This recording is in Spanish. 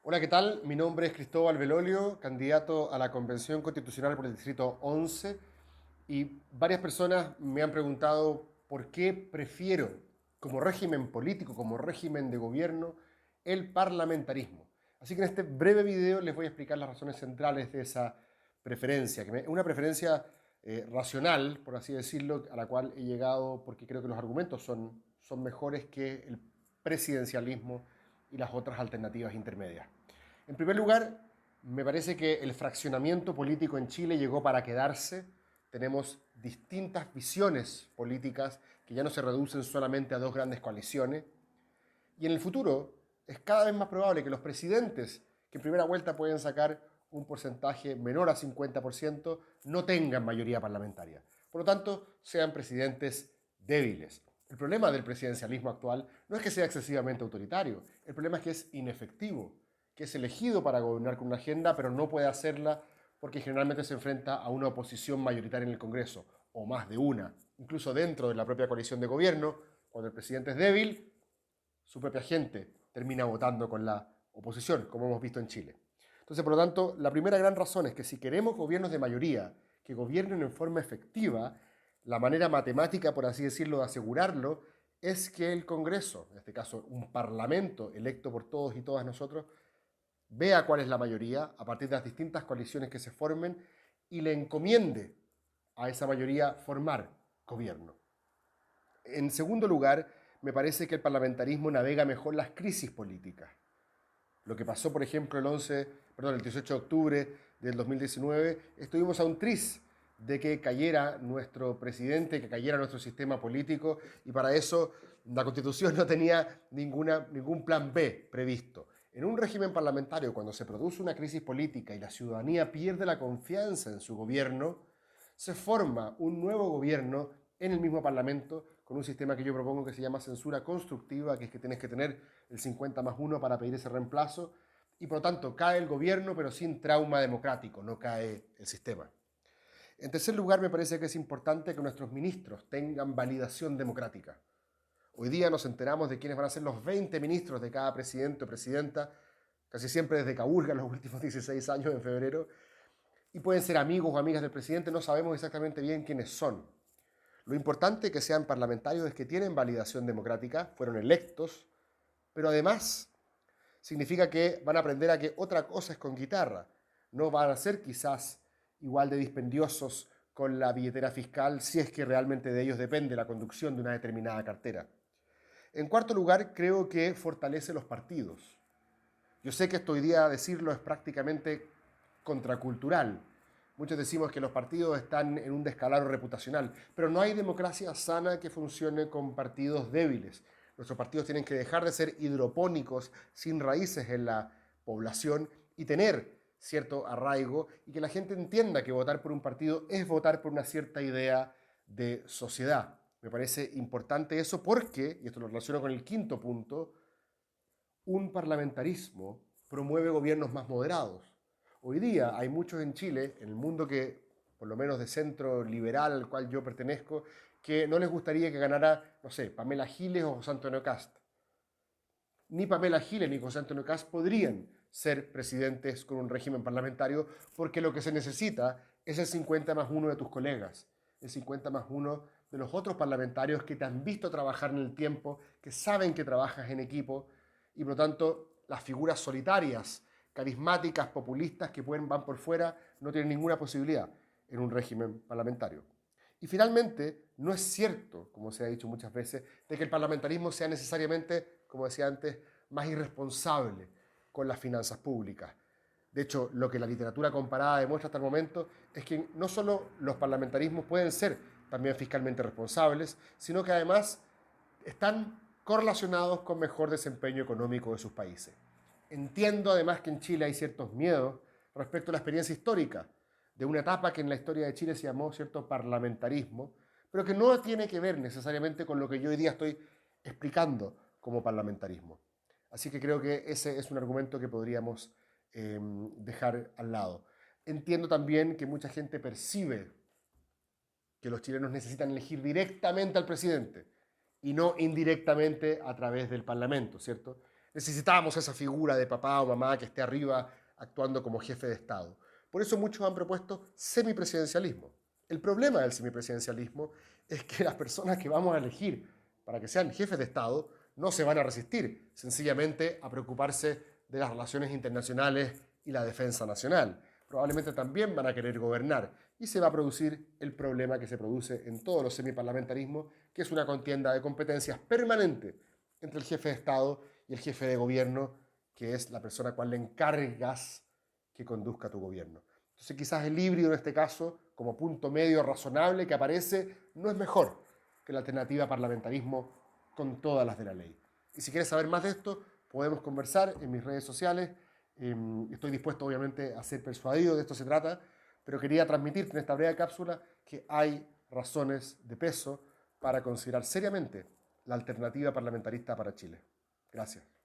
Hola, ¿qué tal? Mi nombre es Cristóbal Belolio, candidato a la Convención Constitucional por el Distrito 11, y varias personas me han preguntado por qué prefiero, como régimen político, como régimen de gobierno, el parlamentarismo. Así que en este breve video les voy a explicar las razones centrales de esa preferencia, es una preferencia racional, por así decirlo, a la cual he llegado porque creo que los argumentos son mejores que el presidencialismo y las otras alternativas intermedias. En primer lugar, me parece que el fraccionamiento político en Chile llegó para quedarse. Tenemos distintas visiones políticas que ya no se reducen solamente a dos grandes coaliciones. Y en el futuro es cada vez más probable que los presidentes, que en primera vuelta pueden sacar un porcentaje menor a 50%, no tengan mayoría parlamentaria. Por lo tanto, sean presidentes débiles. El problema del presidencialismo actual no es que sea excesivamente autoritario, el problema es que es inefectivo, que es elegido para gobernar con una agenda, pero no puede hacerla porque generalmente se enfrenta a una oposición mayoritaria en el Congreso, o más de una, incluso dentro de la propia coalición de gobierno. Cuando el presidente es débil, su propia gente termina votando con la oposición, como hemos visto en Chile. Entonces, por lo tanto, la primera gran razón es que si queremos gobiernos de mayoría que gobiernen en forma efectiva, la manera matemática, por así decirlo, de asegurarlo, es que el Congreso, en este caso un parlamento electo por todos y todas nosotros, vea cuál es la mayoría a partir de las distintas coaliciones que se formen y le encomiende a esa mayoría formar gobierno. En segundo lugar, me parece que el parlamentarismo navega mejor las crisis políticas. Lo que pasó, por ejemplo, el 18 de octubre del 2019, estuvimos a un tris de que cayera nuestro presidente, que cayera nuestro sistema político, y para eso la Constitución no tenía ningún plan B previsto. En un régimen parlamentario, cuando se produce una crisis política y la ciudadanía pierde la confianza en su gobierno, se forma un nuevo gobierno en el mismo Parlamento con un sistema que yo propongo que se llama censura constructiva, que es que tienes que tener el 50+1 para pedir ese reemplazo, y por lo tanto cae el gobierno pero sin trauma democrático, no cae el sistema. En tercer lugar, me parece que es importante que nuestros ministros tengan validación democrática. Hoy día nos enteramos de quiénes van a ser los 20 ministros de cada presidente o presidenta, casi siempre desde Caburga en los últimos 16 años en febrero, y pueden ser amigos o amigas del presidente, no sabemos exactamente bien quiénes son. Lo importante que sean parlamentarios es que tienen validación democrática, fueron electos, pero además significa que van a aprender a que otra cosa es con guitarra. No van a ser quizás igual de dispendiosos con la billetera fiscal si es que realmente de ellos depende la conducción de una determinada cartera. En cuarto lugar, creo que fortalece los partidos. Yo sé que esto hoy día decirlo es prácticamente contracultural. Muchos decimos que los partidos están en un descalabro reputacional, pero no hay democracia sana que funcione con partidos débiles. Nuestros partidos tienen que dejar de ser hidropónicos, sin raíces en la población, y tener cierto arraigo, y que la gente entienda que votar por un partido es votar por una cierta idea de sociedad. Me parece importante eso porque, y esto lo relaciono con el quinto punto, un parlamentarismo promueve gobiernos más moderados. Hoy día hay muchos en Chile, en el mundo que, por lo menos de centro liberal al cual yo pertenezco, que no les gustaría que ganara, no sé, Pamela Giles o José Antonio Cast. Ni Pamela Giles ni José Antonio Cast podrían ser presidentes con un régimen parlamentario porque lo que se necesita es el 50+1 de tus colegas, el 50+1 de los otros parlamentarios que te han visto trabajar en el tiempo, que saben que trabajas en equipo, y por lo tanto las figuras solitarias, carismáticas, populistas que van por fuera no tienen ninguna posibilidad en un régimen parlamentario. Y finalmente, no es cierto, como se ha dicho muchas veces, de que el parlamentarismo sea necesariamente, como decía antes, más irresponsable con las finanzas públicas. De hecho, lo que la literatura comparada demuestra hasta el momento es que no solo los parlamentarismos pueden ser también fiscalmente responsables, sino que además están correlacionados con mejor desempeño económico de sus países. Entiendo además que en Chile hay ciertos miedos respecto a la experiencia histórica de una etapa que en la historia de Chile se llamó cierto parlamentarismo, pero que no tiene que ver necesariamente con lo que yo hoy día estoy explicando como parlamentarismo. Así que creo que ese es un argumento que podríamos dejar al lado. Entiendo también que mucha gente percibe que los chilenos necesitan elegir directamente al presidente y no indirectamente a través del Parlamento, ¿cierto? Necesitamos esa figura de papá o mamá que esté arriba actuando como jefe de Estado. Por eso muchos han propuesto semipresidencialismo. El problema del semipresidencialismo es que las personas que vamos a elegir para que sean jefes de Estado no se van a resistir sencillamente a preocuparse de las relaciones internacionales y la defensa nacional. Probablemente también van a querer gobernar y se va a producir el problema que se produce en todos los semiparlamentarismos, que es una contienda de competencias permanente entre el jefe de Estado y el jefe de gobierno, que es la persona a cual le encargas que conduzca tu gobierno. Entonces quizás el híbrido en este caso, como punto medio razonable que aparece, no es mejor que la alternativa parlamentarismo con todas las de la ley. Y si quieres saber más de esto, podemos conversar en mis redes sociales. Estoy dispuesto obviamente a ser persuadido, de esto se trata, pero quería transmitirte en esta breve cápsula que hay razones de peso para considerar seriamente la alternativa parlamentarista para Chile. Gracias.